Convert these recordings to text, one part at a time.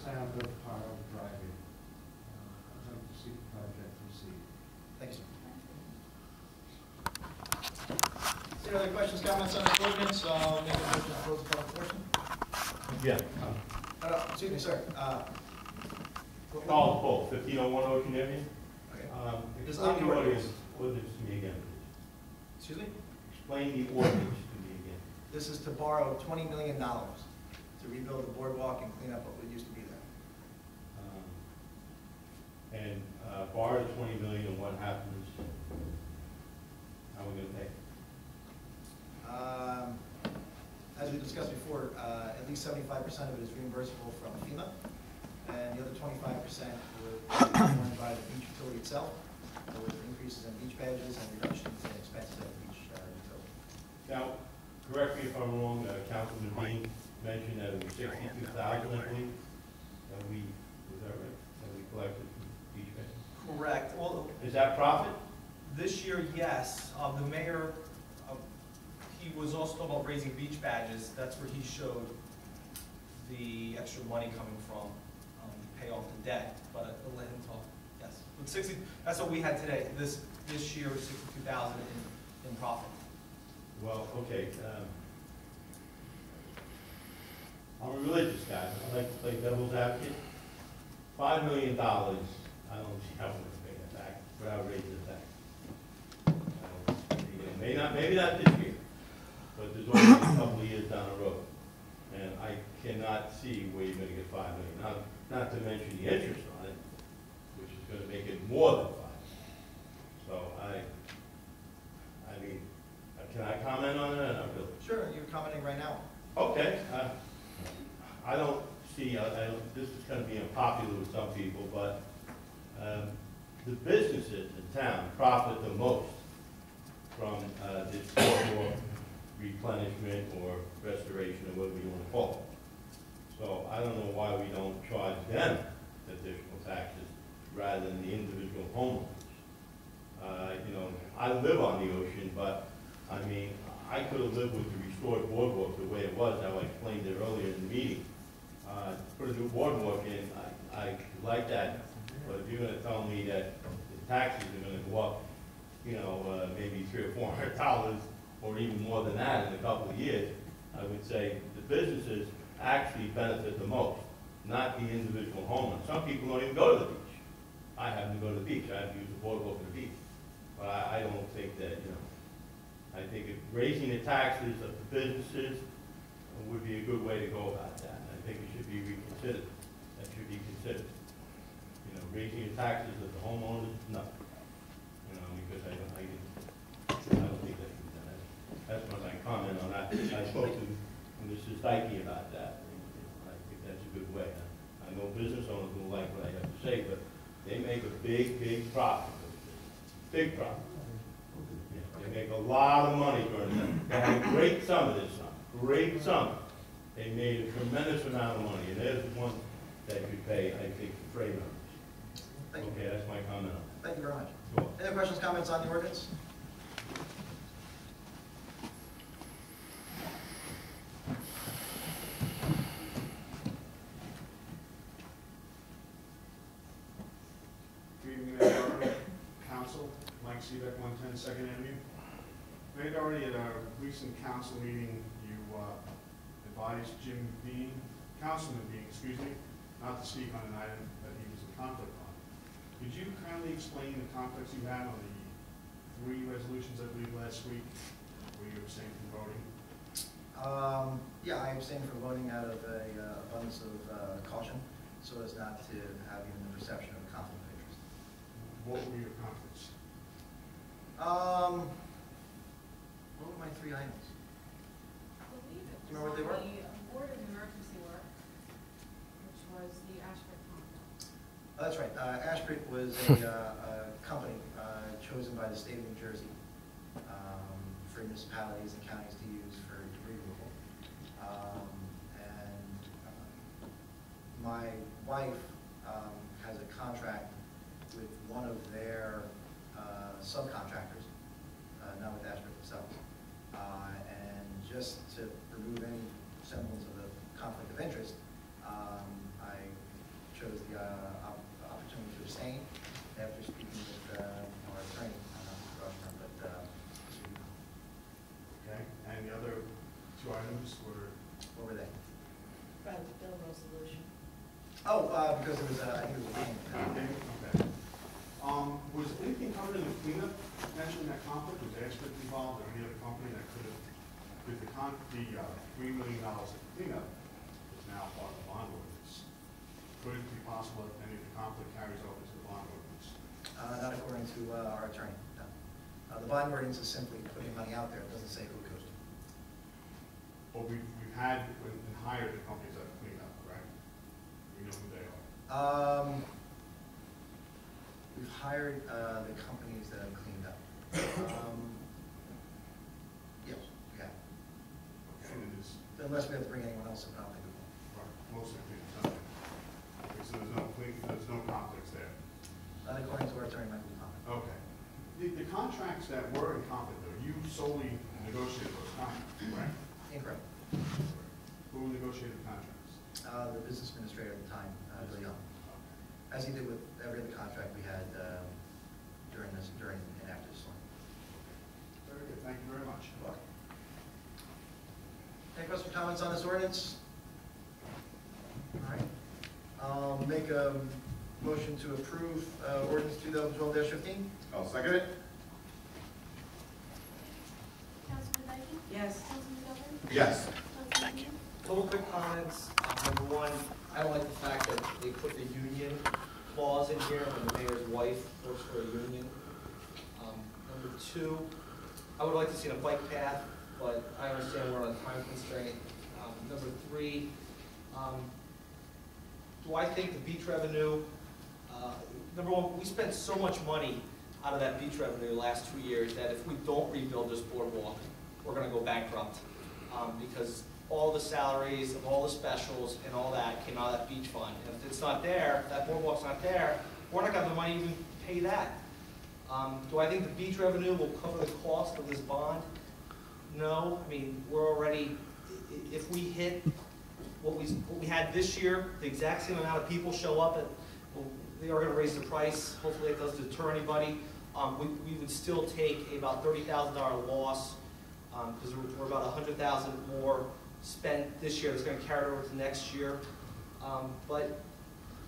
sound of Paro driving. I'd like to see the project proceed. Thank you, sir. Any other questions, comments on this ordinance? I'll make a motion to close the public portion. Yeah. Excuse me, sir. Paul, 1501 Ocean Avenue. Okay. Explain the ordinance to me again, please. Excuse me? Explain the ordinance to me again. This is to borrow $20 million to rebuild the boardwalk and clean up what used to be there. And borrow the 20 million, and what happens? How are we going to pay? As we discussed before, at least 75% of it is reimbursable from FEMA, and the other 25% would be borne by the beach utility itself, with increases in beach badges and reductions in expenses at the beach utility. Now, correct me if I'm wrong, Councilman Dean mentioned that it was 62,000, I believe, that we, was that right? That we collected from beach badges? Correct. Well, Is that profit? this year, yes. The mayor, he was also talking about raising beach badges. That's where he showed the extra money coming from to pay off the debt. But I'll let him talk. Yes. But 60. That's what we had today. This year was 62,000 in profit. Well, okay. I'm a religious guy. I like to play devil's advocate. $5 million, I don't see how we're going to pay that back without raising the tax. Maybe not this year, but there's only a couple of years down the road. And I cannot see where you're going to get $5 million. Not to mention the interest on it, which is going to make it more than 5. So I mean, can I comment on that? Not really. Sure, you're commenting right now. Okay. I don't see, this is going to be unpopular with some people, but the businesses in town profit the most from this boardwalk replenishment or restoration, or whatever you want to call it. So I don't know why we don't charge them additional taxes rather than the individual homeowners. You know, I live on the ocean, but I mean, I could have lived with the restored boardwalk the way it was, how I explained it earlier in the meeting. Put a new boardwalk in, I like that, but if you're going to tell me that the taxes are going to go up, you know, maybe $300 or $400, or even more than that in a couple of years, I would say the businesses actually benefit the most, not the individual homeowners. Some people don't even go to the beach. I happen to go to the beach. I have to use the boardwalk to the beach. But I don't think that, you know, I think raising the taxes of the businesses would be a good way to go about that. I think it should be reconsidered. That should be considered. You know, raising the taxes of the homeowners, no. You know, because I don't think that should be done. That's my comment on that. I spoke to Mrs. Dykey about that. And I think that's a good way. I know business owners don't like what I have to say, but they make a big profit. Big profit. Yeah, they make a lot of money during that. They had a great summer this summer. Great summer. They made a tremendous amount of money, and there's one that could pay, I think, the freight owners. Okay, that's my comment on it. Thank you very much. Sure. Any other questions, comments on the ordinance? Good evening, Mayor, Council. Mike Seebeck, 110 Second Avenue. Mayor Doherty, at our recent council meeting, you advised Councilman Bean, not to speak on an item that he was in conflict on. Could you kindly explain the conflicts you had on the 3 resolutions, I believe, last week, where you abstained from voting? Yeah, I abstain from voting out of a abundance of caution, so as not to have even the perception of a conflict of interest. What were your conflicts? What were my 3 items? I believe it Do you remember what they were? The Board of Emergency Work, which was the Ashford contract. Oh, that's right. Ashford was a company chosen by the state of New Jersey for municipalities and counties to use for debris removal. My wife has a contract with one of their subcontractors, not with Ashford themselves. And just to remove any semblance of a conflict of interest, I abstain after speaking with our attorney, but Okay, and the other two items were, what were they? Private bill resolution. Oh, because it was, I think it was a game. okay. Was anything covered in the cleanup, mentioned that conflict, was Ashford involved, or any other company that could have, with the $3 million of cleanup is now part of the bond ordinance? Could it be possible that any of the conflict carries over to the bond ordinance? Not according to our attorney, no. The bond ordinance is simply putting money out there, it doesn't say who it goes to. But we've had and hired the companies that have cleaned up, correct? We know who they are. We've hired the companies that have cleaned up. Yes, we have. Okay, and it is, Unless we have to bring anyone else up, I don't think we will. right, mostly cleaned up. Okay, so there's no conflicts there. Not according to our attorney, Michael Thomas. Okay. The contracts that were in conflict, though, you solely negotiated those contracts, correct? Incorrect. Who negotiated the contracts? The business administrator at the time, Bill Young, as he did with every other contract we had during and after this one. Very good, thank you very much. You're welcome. Any questions or comments on this ordinance? All right. I'll make a motion to approve ordinance 2012-15. I'll second it. Councilman Deity? Yes. Councilman Goodwin? Yes. Councilman Dean? Couple quick comments. Number one, I don't like the fact that they put the union clause in here when the mayor's wife works for a union. Number two, I would like to see a bike path, but I understand we're on a time constraint. Number three, do I think the beach revenue, number one, we spent so much money out of that beach revenue the last 2 years that if we don't rebuild this boardwalk, we're gonna go bankrupt. Because all the salaries of all the specials and all that came out of that beach fund. And if it's not there, if that boardwalk's not there, we're not gonna have the money to even pay that. Do I think the beach revenue will cover the cost of this bond? No, I mean, we're already, if we hit what we had this year, the exact same amount of people show up, they are gonna raise the price, hopefully it doesn't deter anybody. We would still take about $30,000 loss, because we're about 100,000 more spent this year that's gonna carry over to next year. But,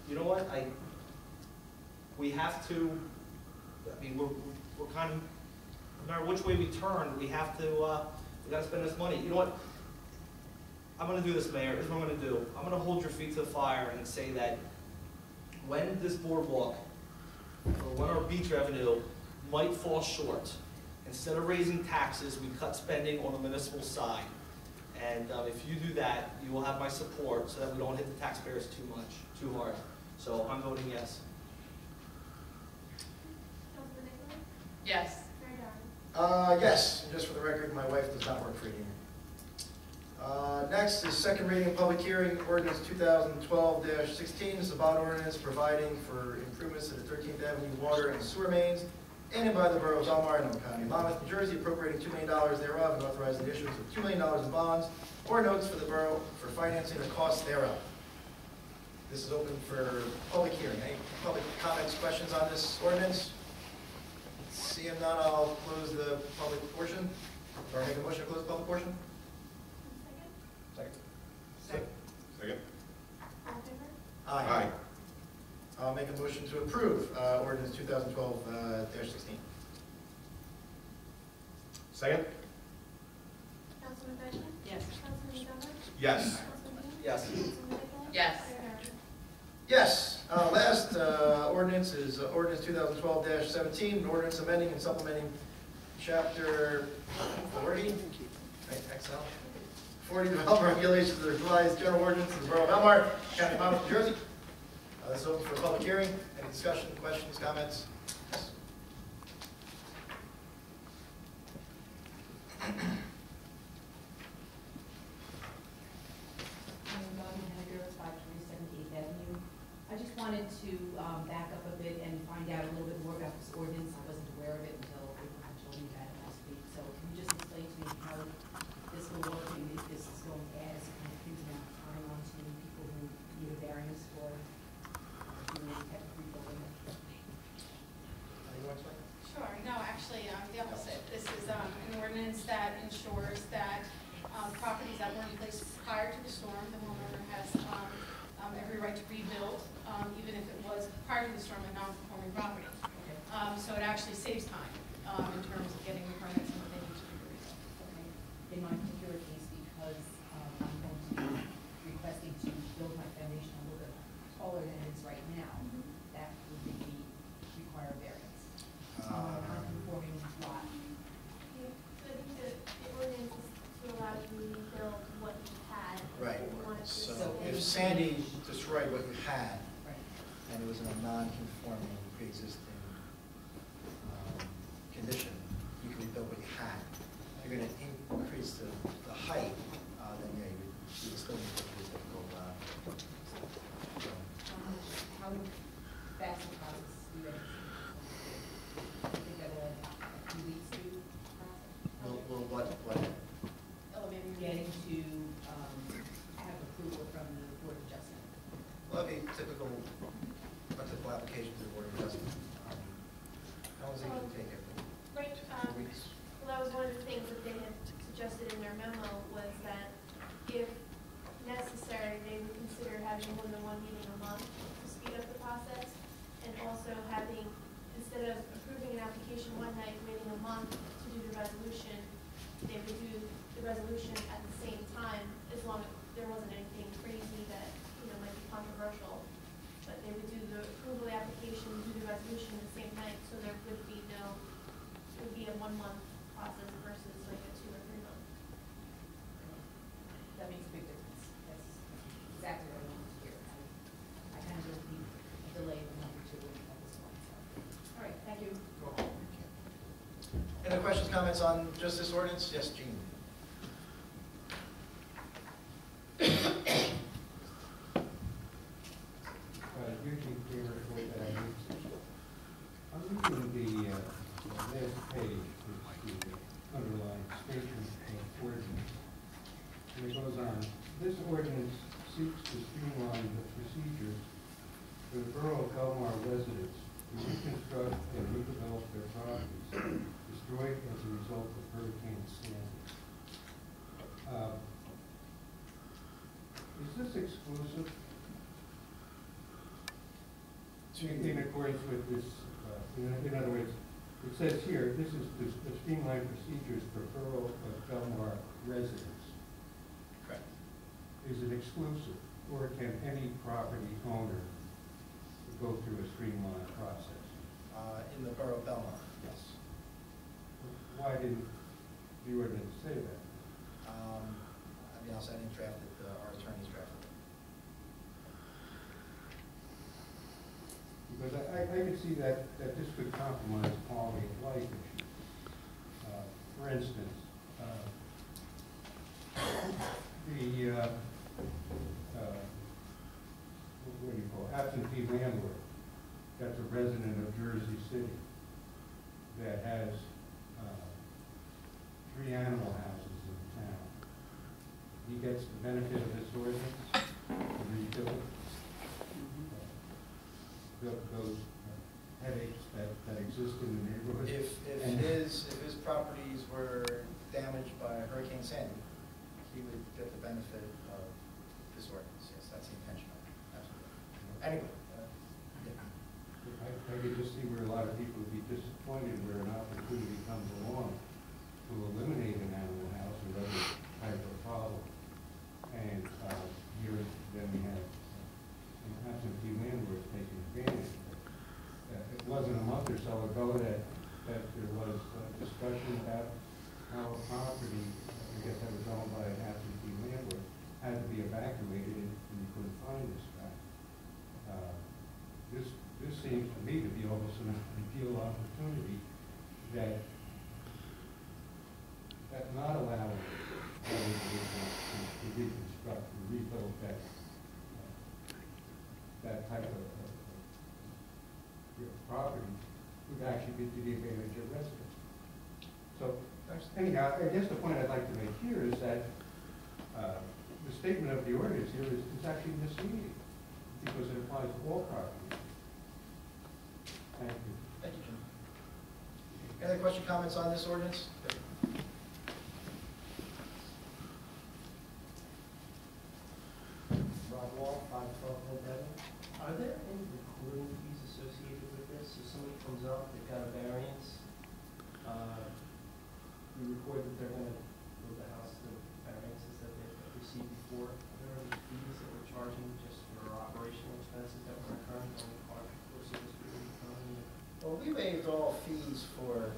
you know what, we have to, I mean, we're kind of, no matter which way we turn, we have to, we gotta spend this money. You know what? I'm gonna do this, Mayor, here's what I'm gonna do. I'm gonna hold your feet to the fire and say that when this boardwalk, or when our beach revenue might fall short, instead of raising taxes, we cut spending on the municipal side. And if you do that, you will have my support so that we don't hit the taxpayers too hard. So I'm voting yes. Councilman Nicolay? Yes. Mayor Dyer? Yes, and just for the record, my wife does not work for a union. Next is second reading and public hearing, ordinance 2012-16. This is a bond ordinance providing for improvements to the 13th Avenue water and sewer mains in and by the borough of Belmar, Noble County, Monmouth, New Jersey, appropriating $2 million thereof and authorizing the issuance of $2 million in bonds or notes for the borough for financing the costs thereof. This is open for public hearing. Any public comments, questions on this ordinance? Seeing none, I'll close the public portion. Or make a motion to close the public portion? Second? Second. Second. All in favor? Aye. I'll make a motion to approve ordinance 2012-16. Second. Councilman Deity? Yes. Councilman Goodwin? Yes. Councilman Dean? Yes. Councilman Nicolay? Yes. Mayor Dyer? Yes. Last ordinance is ordinance 2012-17, an ordinance amending and supplementing chapter 40, right, XL, 40 development regulations of the revised general ordinance of the borough of Belmar, County of Monmouth, New Jersey. This is open for public hearing. Any discussion, questions, comments? Yes. I'm Robin Henniger, 527 8th Avenue. I just wanted to back up a bit and find out a little bit more about this ordinance. I wasn't aware of it until April told me about it last week. So can you just explain to me how this will work and if this is going to add a significant amount of time onto people who need a variance for doing any type of rebuilding? right to rebuild, even if it was prior to the storm a non-conforming property. Okay. So it actually saves time in terms of getting the permits and what they need to do to rebuild. Okay. In my particular case, because I'm going to be requesting to build my foundation a little bit taller than it is right now, that would make me require variance. On a non-conforming lot. So I think the ordinance is to allow you to rebuild what you had. Right. If you wanted to So stay. if Sandy destroyed what you had, Right. and it was in a non-conforming, pre-existing condition, you can rebuild what you had. If you're gonna increase the height, then yeah, you would still need to do the typical, How fast the process do you guys? I think that a few weeks to process. well, what, Oh, maybe Getting to have approval from the Board of Adjustment. well, that'd be typical, a typical application to the Board of Adjustment. How long does it usually take it? Right, 2 weeks? well, that was one of the things that they had suggested in their memo, was that if necessary, they would consider having more than one meeting a month to speed up the process, and also having, instead of approving an application one night, waiting a month to do the resolution, they would do the resolution at the same time, as long as there wasn't anything crazy that, might be controversial. But they would do the approval of the application, do the resolution at the same night, so there would be it would be a 1 month process versus like a 2 or 3 month. That makes a big difference. That's exactly what I wanted to hear. I kind of don't need a delay of a month or two at this point, so. All right, thank you. Any questions, comments on just this ordinance? Yes, Gene? Usually clear what that is. I'm reading the last page, which the underlying statement of ordinance. And it goes on, this ordinance seeks to streamline the procedures for the Borough of Belmar residents to reconstruct and redevelop their properties destroyed as a result of Hurricane Sandy. Is this exclusive? In accordance with this, in other words, it says here, this is the streamlined procedures for Borough of Belmar residents. Correct. Is it exclusive, or can any property owner go through a streamlined process? In the Borough of Belmar, yes. Why didn't the ordinance say that? I'll be honest, I didn't draft it, our attorneys drafted it. Because I can see that this could compromise quality of life issues. For instance, what do you call it? Absentee landlord that's a resident of Jersey City that has 3 animal houses in town. He gets the benefit of this ordinance, the rebuild, those headaches that exist in the neighborhood. If his properties were damaged by Hurricane Sandy, he would get the benefit of this ordinance. Yes, that's the intention of it, absolutely. Anyway, I could just see where a lot of people would be disappointed where an opportunity comes along to eliminate an animal house or other type of problem. And here, then we have an absentee landlord taking advantage of it. It wasn't a month or so ago that there was discussion about how a property, I guess that was owned by an absentee landlord, had to be evacuated and you couldn't find this guy. This seems to me to be almost an ideal opportunity that not allowing that individual to reconstruct and rebuild that type of property would actually be to the advantage of residents. So anyhow, I guess the point I'd like to make here is that the statement of the ordinance here is actually misleading because it applies to all properties. Thank you. thank you, Jim. Any other question, comments on this ordinance? Rob Wall, 512 Old Devon. Well, we waived all fees for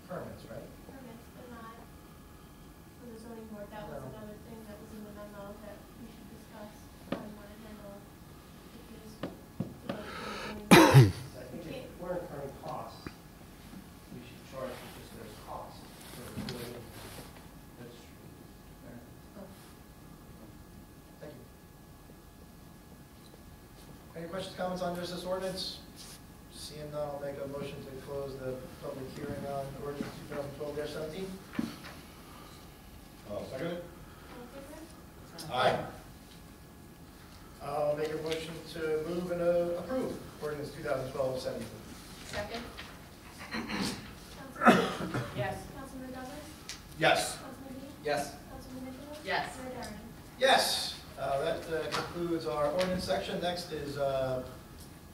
permits, right? Permits, but not for the zoning board. That was No. another thing that was in the memo that we should discuss. How we want to handle the fees to go to the zoning board. I think if we're incurring costs, we should charge for just those costs for doing it. That's fair. Thank you. Any questions, comments on this ordinance? Seeing none, I'll make a motion to close the public hearing on ordinance 2012-17. Second it? All in favor? Aye. I'll make a motion to move and approve ordinance 2012-17. Second? Councilman, Yes. Councilman Douglas? Yes. Councilman Dean? Yes. Councilman Nicholas? Yes. Mayor Darren? Yes, that concludes our ordinance section. Next is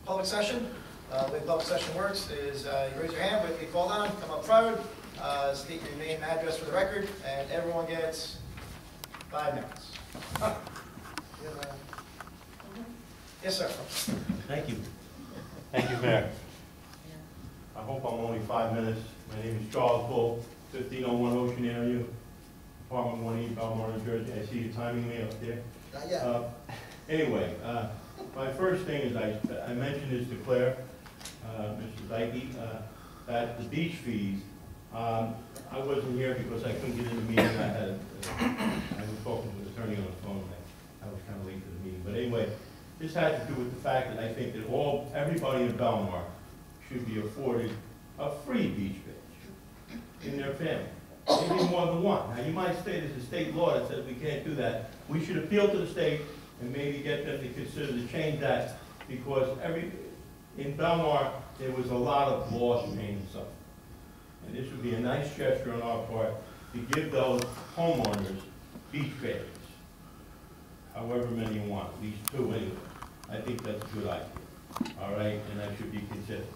public session. The way public session works is you raise your hand, wait to be called on, come up front, state your name and address for the record, and everyone gets 5 minutes. Yes, sir. Thank you. Thank you, Mayor. I hope I'm only 5 minutes. My name is Charles Bull, 1501 Ocean Avenue, apartment 1E, Belmar, New Jersey. I see you timing me up there. Not yet. Anyway, my first thing is I mentioned this to Claire, Mr. Dyke, that the beach fees, I wasn't here because I couldn't get in the meeting. I was talking to the attorney on the phone, and I was kind of late for the meeting. But anyway, this had to do with the fact that I think that everybody in Belmar should be afforded a free beach bench in their family. Maybe more than one. Now, you might say there's a state law that says we can't do that. We should appeal to the state and maybe get them to consider to change that, because in Belmar, there was a lot of loss, pain, and suffering. And this would be a nice gesture on our part to give those homeowners beach benches, however many you want, at least 2 anyway. I think that's a good idea, all right, and that should be considered.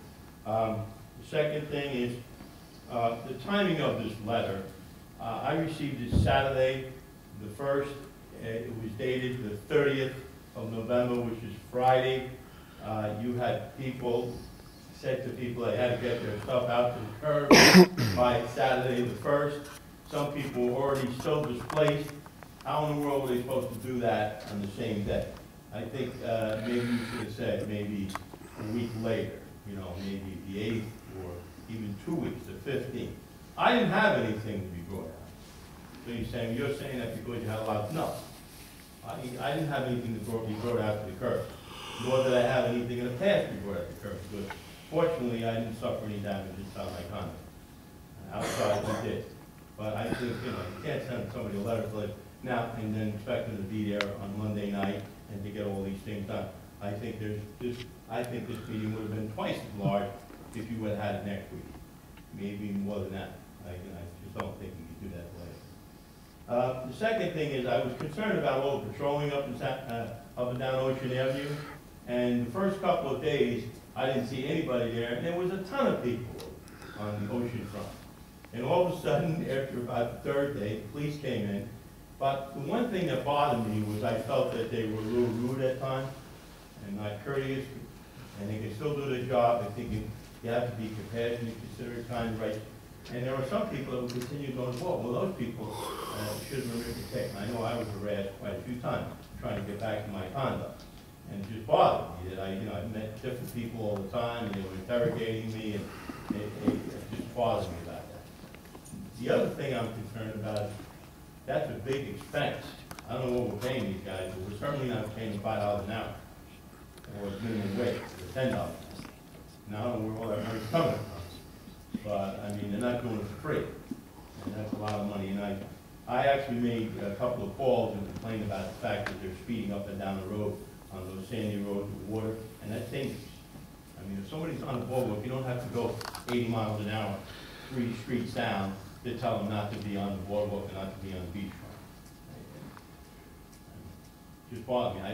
The second thing is the timing of this letter. I received it Saturday, the 1st. It was dated the 30th of November, which is Friday. You had said to people they had to get their stuff out to the curb by Saturday the 1st. Some people were already so displaced. How in the world were they supposed to do that on the same day? I think maybe you should have said maybe a week later, maybe the 8th or even 2 weeks, the 15th. I didn't have anything to be brought out. So you're saying that because you had a lot, no. I didn't have anything to be brought out to the curb, nor did I have anything in the past to be brought out to the curb, because fortunately I didn't suffer any damage inside my condo. Outside we did. But I think, you can't send somebody a letter now and then expect them to be there on Monday night and to get all these things done. I think this meeting would have been twice as large if you would have had it next week, maybe more than that. I just don't think we could do that later. The second thing is I was concerned about all the patrolling up and down Ocean Avenue, and the first couple of days I didn't see anybody there, and there was a ton of people on the ocean front. And all of a sudden, after about the 3rd day, the police came in. But the one thing that bothered me was I felt that they were a little rude at times and not courteous, and they can still do their job. I think you have to be compassionate, considerate, kind, right. And there are some people that will continue going to war. Well, those people should have been retaken. I know I was harassed quite a few times trying to get back to my condo. And it just bothered me that I met different people all the time, and they were interrogating me, and it just bothers me about that. The other thing I'm concerned about is that's a big expense. I don't know what we're paying these guys, but we're certainly not paying them $5 an hour, or minimum wage, or $10 an hour. Now, I don't know where all that money's coming from, but, they're not doing it for free, and that's a lot of money. And I actually made a couple of calls and complained about the fact that they're speeding up and down the road on those sandy roads with water, and that's dangerous. If somebody's on the boardwalk, you don't have to go 80 miles an hour, 3 streets down, to tell them not to be on the boardwalk and not to be on the beachfront. Just bothers me.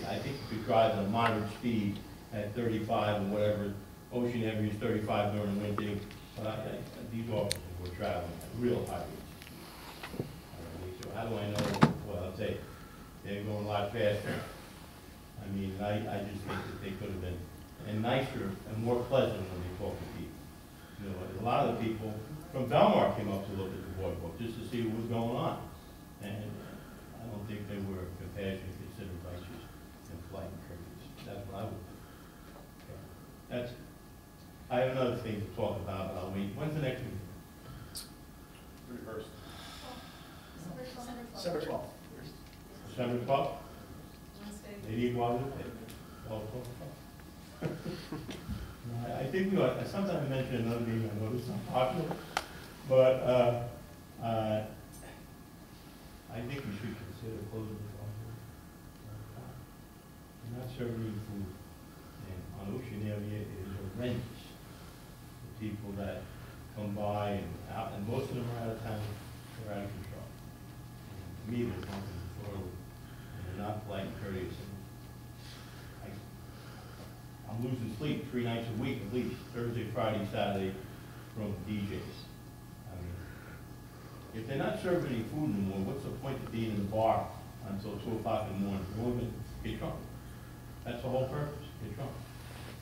I think you could drive at a moderate speed at 35 or whatever. Ocean Avenue is 35 during the winter, but these officers were traveling at real high rates. So how do I know? Well, I'll tell you, they're going a lot faster. I just think that they could have been a and nicer and more pleasant when they talk to people. You know, a lot of the people from Belmar came up to look at the boardwalk just to see what was going on. And I don't think they were compassionate, considered righteous, and polite and courteous. That's what I would do. Okay. That's, I have another thing to talk about, but I'll wait. When's the next meeting? 31st. December 12th. December 12th? Wednesday. Lady of Guadalupe. 12 o'clock. I think we ought, sometimes I mention another name, I know it's not popular, but I think we should consider closing the library. We're not serving food, and on Ocean area it is horrendous. The people that come by and most of them are out of town, they're out of control. And to me, there's nothing disorderly, and they're not polite and courteous. I'm losing sleep 3 nights a week at least, Thursday, Friday, Saturday, from DJs. I mean, if they're not serving any food anymore, what's the point of being in the bar until 2 o'clock in the morning? You're only going to get drunk. That's the whole purpose, get drunk.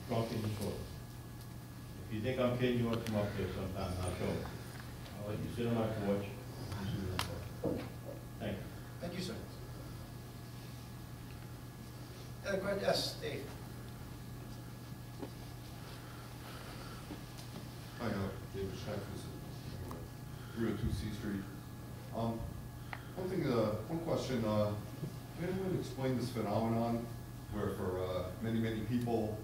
Drunk and disorder. If you think I'm kidding, you ought to come up there sometime and I'll show you. I'll let you sit on my porch and see what I'm talking. Thank you. Thank you, sir. Yes, Dave. Hi, David Scheck, this is 302 C Street. One thing, one question, can anyone explain this phenomenon where for many, many people,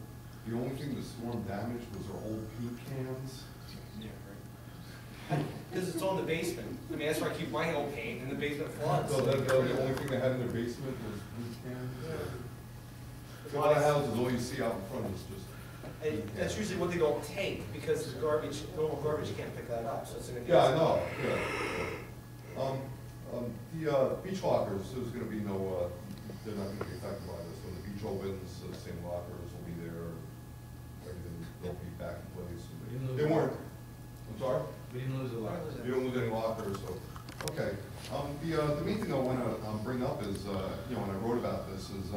the only thing the storm damaged was their old paint cans? Because it's all in the basement. I mean, that's where I keep my old paint, in the basement floods. So the only thing they had in their basement was paint cans? A lot of houses, all you see out in front is just... And that's usually what they don't take, because the garbage, normal garbage, you can't pick that up, so it's gonna be. Yeah, I know, yeah. The beach lockers, there's gonna be no, they're not gonna be affected by this. When the beach opens, the same lockers will be there, everything will be back in place. They weren't, I'm sorry? We didn't lose a lot. You don't lose any lockers, so, okay. The main thing I wanna bring up is, you know, when I wrote about this, is,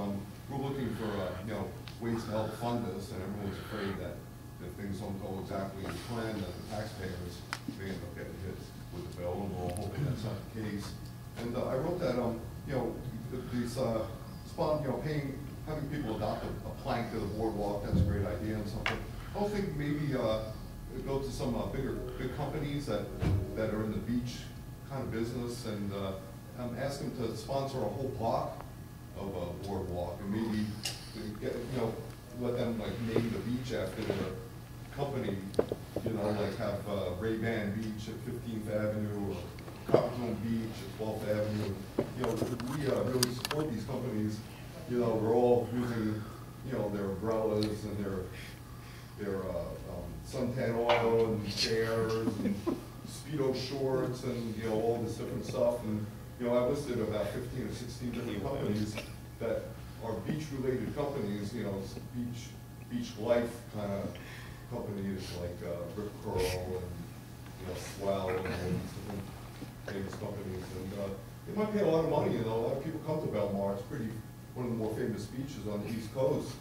we're looking for, you know, ways to help fund this, and everyone's afraid that if things don't go exactly as planned, that the taxpayers may end up getting hit with the bill, and we're all hoping that's not the case. And I wrote that, you know, these, you know, having people adopt a plank to the boardwalk, that's a great idea and something. I don't think maybe go to some big companies that are in the beach kind of business and ask them to sponsor a whole block of a boardwalk, and maybe get, you know, let them like name the beach after their company, you know, like have Ray-Ban Beach at 15th Avenue or Coppertone Beach at 12th Avenue. You know, we really support these companies. You know, we're all using, you know, their umbrellas and their suntan oil and chairs and Speedo shorts and, you know, all this different stuff. And, you know, I listed about 15 or 16 different companies that are beach-related companies, you know, beach life kind of companies like Rip Curl and, you know, Swell and all these different famous companies. And they might pay a lot of money, you know, a lot of people come to Belmar. It's one of the more famous beaches on the East Coast.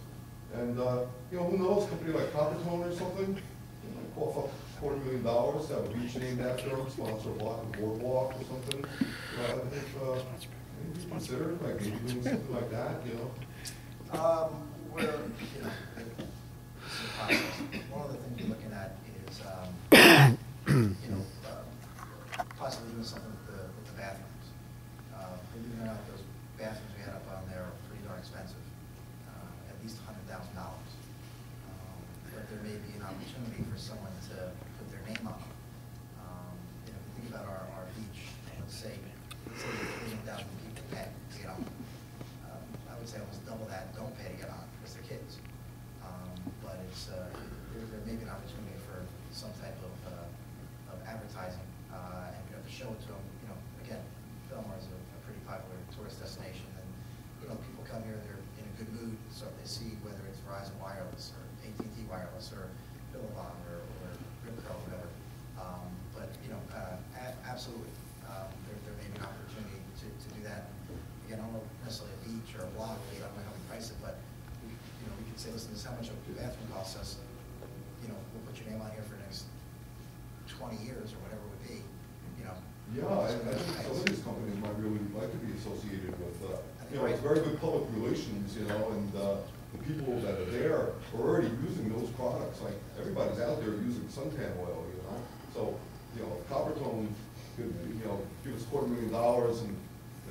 And, you know, who knows, a company like Coppertone or something, they might cough up $250,000 to have a beach named after them, sponsor a block of boardwalk or something. I think, maybe consider, like, maybe doing something like that, you know? We're, you know, one of the things we're looking at is, you know, possibly doing something with the bathrooms. Believe it or not, those bathrooms we had up on there are pretty darn expensive, at least $100,000. But there may be an opportunity for someone to put their name on them. You know, if you think about our beach, let's say 3,000 people pay to get on. I would say almost double that don't pay to get on because they're kids. But it's there may be an opportunity for some type of advertising and be able to show it to them. You know, again, Belmar is a pretty popular tourist destination, and you know people come here, they're in a good mood, so if they see whether it's Verizon Wireless or AT&T Wireless or Billabong or Rip Curl, whatever. But you know, absolutely, there may be an opportunity to do that. Again, I don't know necessarily a beach or a block, I don't know how we price it, but we could say, listen, this is how how much a bathroom costs us, you know, we'll put your name on here for the next 20 years or whatever it would be, you know. Yeah, I think some of these companies might really like to be associated with, think you know, it's very good public relations, you know, and the people that are there are already using those products. Like, everybody's out there using suntan oil, you know? So, you know, Coppertone could, you know, give us $250,000 and,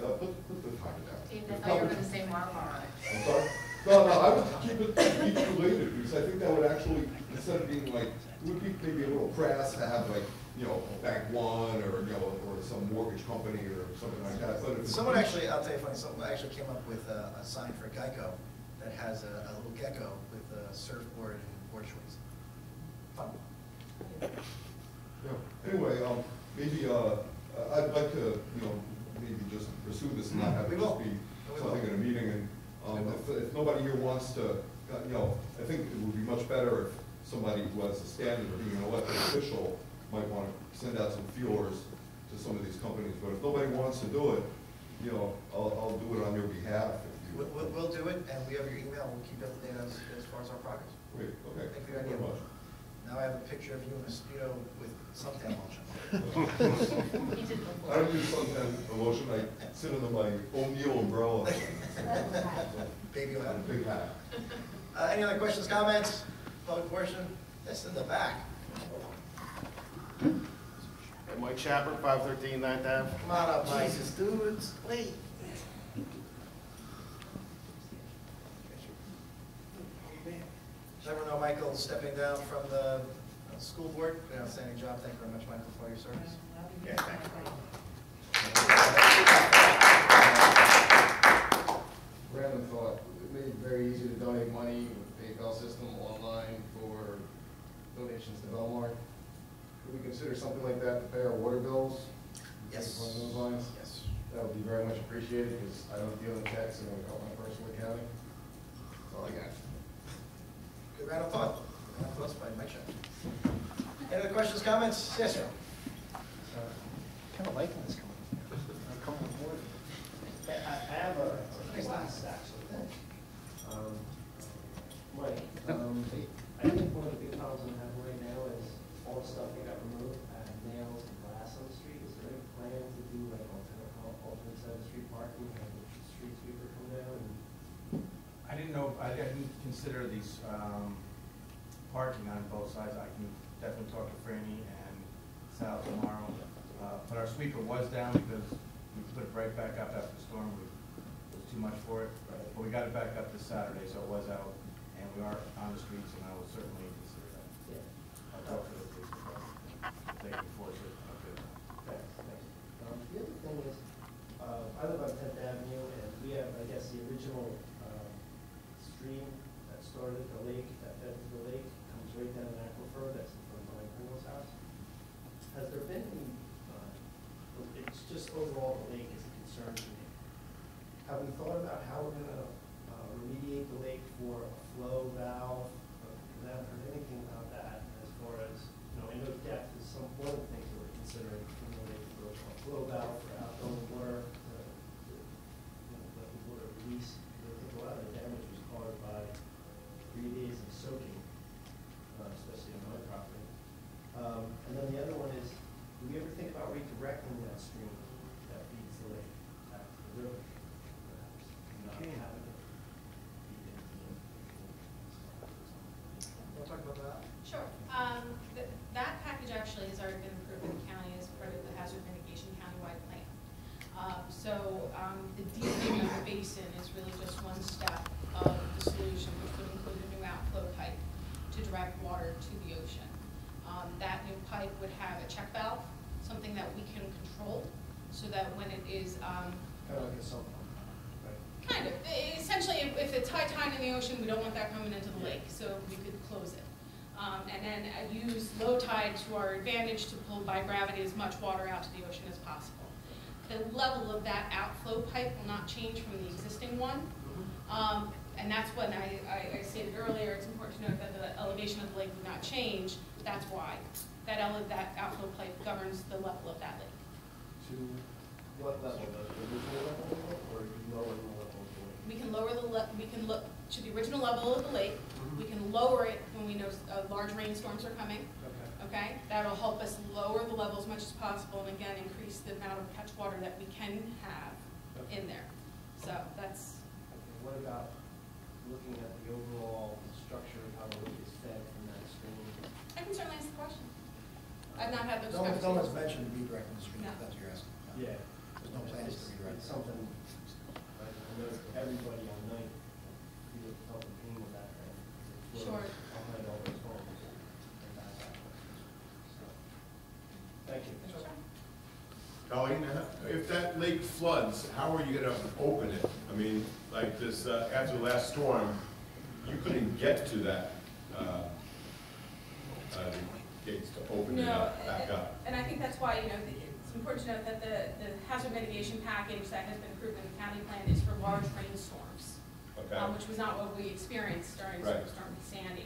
put the time down. Dave, If I thought you were Coppertone- gonna say Marmar. I'm sorry? No, I would keep it beach related, because I think that would actually, instead of being like, it would be maybe a little crass to have like, you know, Bank One or, you know, or some mortgage company or something like that, but if it's. Someone actually, I'll tell you funny, someone actually came up with a sign for Geico that has a little gecko with a surfboard and board shorts. Fun. Yeah. Anyway, maybe, I'd like to, you know, maybe just pursue this and not have We it will. just be We something will. in a meeting. And, if nobody here wants to, you know, I think it would be much better if somebody who has a standard or being an elected official might want to send out some feelers to some of these companies. But if nobody wants to do it, you know, I'll do it on your behalf if you. We'll do it, and we have your email, we'll keep you up to date as far as our progress. Great, okay. Thank you very very much. Now I have a picture of you in a Speedo with suntan lotion. He did I don't use suntan lotion, I sit under my O'Neill umbrella. Baby oil. And a big hat. Any other questions, comments? Public portion? This in the back. Mike Chapper, 513 9th Ave. Come on up, Mike. Jesus, dude, it's late. Does everyone know Michael stepping down from the school board? Did an outstanding job. Thank you very much, Michael, for your service. Yeah, thank you. Random thought, it made it very easy to donate money with the PayPal system online for donations to Belmar. Could we consider something like that to pay our water bills? Yes. Along those lines? Yes. That would be very much appreciated, because I don't deal in checks, and I got my personal accounting. That's all I got. Good round of thought. Round of thoughts by Mike Shepherd. Any other questions, comments? Yes, sir. Kind of liking this coming here. I'm coming on board. I have a request, actually. Mike, I think one of the big problems I'm having right now is all the stuff that got removed, nails and glass on the street. Is there any plan to do like alternate side of the street parking, have the street sweeper come down and I didn't know, I didn't consider these, parking on both sides. I can definitely talk to Franny and Sal tomorrow. But our sweeper was down because we put it right back up after the storm. It was too much for it. But we got it back up this Saturday, so it was out. And we are on the streets, and I will certainly consider that. yeah. I'll talk to the police department. They can force it. Okay. Thanks, thanks. The other thing is, I live on 10th Avenue, and we have, I guess, the original stream that started at the lake, that fed to the lake, comes right down an aquifer that's in front of my Pringle's house. Has there been any, it's just overall the lake is a concern to me. Have we thought about how we're gonna remediate the lake for a flow valve? I haven't heard anything about that as far as, you know, I know depth is one of the things that we're considering in the lake for a flow valve for outgoing water, to let the water release. I think a lot of the damage was caused by 3 days of soaking, especially on my property. And then the other one is, do we ever think about redirecting that stream that feeds the lake back to the river? Perhaps not having it feed into the. Want to talk about that? Sure. That package actually has already been approved in the county as part of the hazard mitigation countywide plan. The deepening of the basin is really just one step of the solution, which would include a new outflow pipe to direct water to the ocean. That new pipe would have a check valve, something that we can control, so that when it is Kind of like a sump pump, right? kind of, essentially, if it's high tide in the ocean, we don't want that coming into the lake, so we could close it. And then use low tide to our advantage to pull by gravity as much water out to the ocean as possible. The level of that outflow pipe will not change from the existing one. And that's when I stated earlier, it's important to note that the elevation of the lake would not change. That's why. That outflow pipe governs the level of that lake. To what level? The original level, or you lower the level of the lake? We can lower the to the original level of the lake. We can lower it when we know large rainstorms are coming. Okay, that'll help us lower the level as much as possible, and again, increase the amount of catch water that we can have in there. So that's. Okay, what about looking at the overall structure of how the lake is fed from that stream? I can certainly answer the question. I've not had those No conversations. one's mentioned redirecting the stream, No. if that's what you're asking. No. Yeah. There's no plans to redirect. It's something, I know everybody on night feels something pain with that, right? It's Sure. behind all those homes. And that's happening. So, thank you. Sure. Colleen, if that lake floods, how are you gonna open it? I mean, like this, after the last storm, you couldn't get to that, gates to open it No, up, back up. and I think that's why, it's important to note that the hazard mitigation package that has been approved in the county plan is for large rainstorms, Okay, which was not what we experienced during Right. Superstorm Sandy.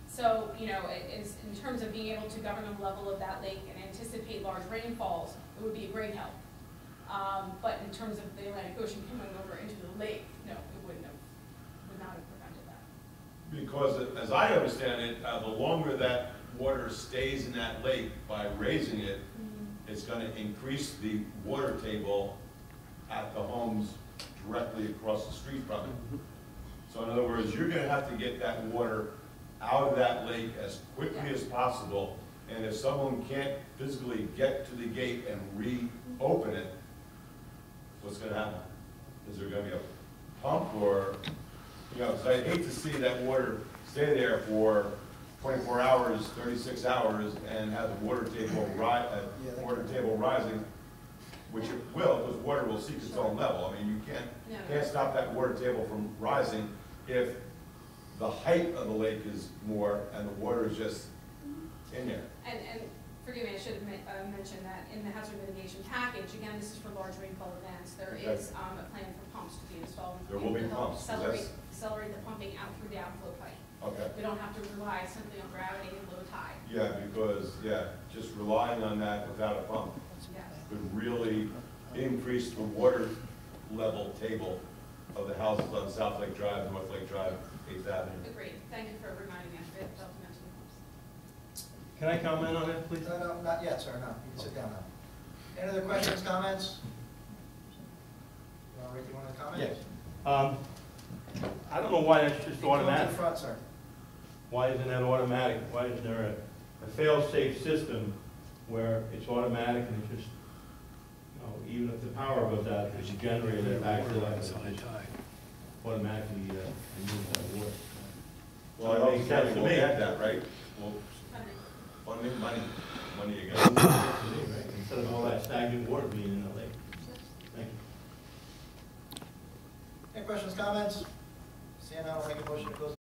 So, in terms of being able to govern the level of that lake and anticipate large rainfalls, it would be a great help. But in terms of the Atlantic Ocean coming over into the lake, no, it would not have prevented that. because as I understand it, the longer that water stays in that lake by raising it, it's gonna increase the water table at the homes directly across the street from it. So in other words, you're gonna have to get that water out of that lake as quickly as possible, and if someone can't physically get to the gate and reopen it, what's gonna happen? Is there gonna be a pump, or, 'cause I hate to see that water stay there for 24 hours, 36 hours, and have the water table rising, which it will, because water will seek its own level. I mean, you can't stop that water table from rising if the height of the lake is more and the water is just in there. And forgive me, I should have mentioned that in the hazard mitigation package, again, this is for large rainfall events, there Okay. is a plan for pumps to be installed. There will be to help pumps, 'cause that's- accelerate the pumping out through the outflow pipe. Okay. We don't have to rely simply on gravity and low tide. Yeah, because, just relying on that without a pump Yes. could really increase the water level table of the houses on South Lake Drive, North Lake Drive, 8th Avenue. Agreed. Thank you for reminding me. I forgot to mention the pumps. Can I comment on it, please? No, not yet, sir, no. You can sit down now. Any other questions, comments? Rick, you want to comment? Yes. I don't know why that's just Come to automatic. the front, sir. Why isn't that automatic? Why isn't there a fail-safe system where it's automatic and it just, even if the power goes out, there's a generator that backs it up and it just automatically removes that water. Well, I It don't makes think sense we to will me. get that, right? Well, Funding. money again. Instead of all that stagnant water being in the lake. Thank you. Any questions, comments? Seeing none, I'll make a motion to close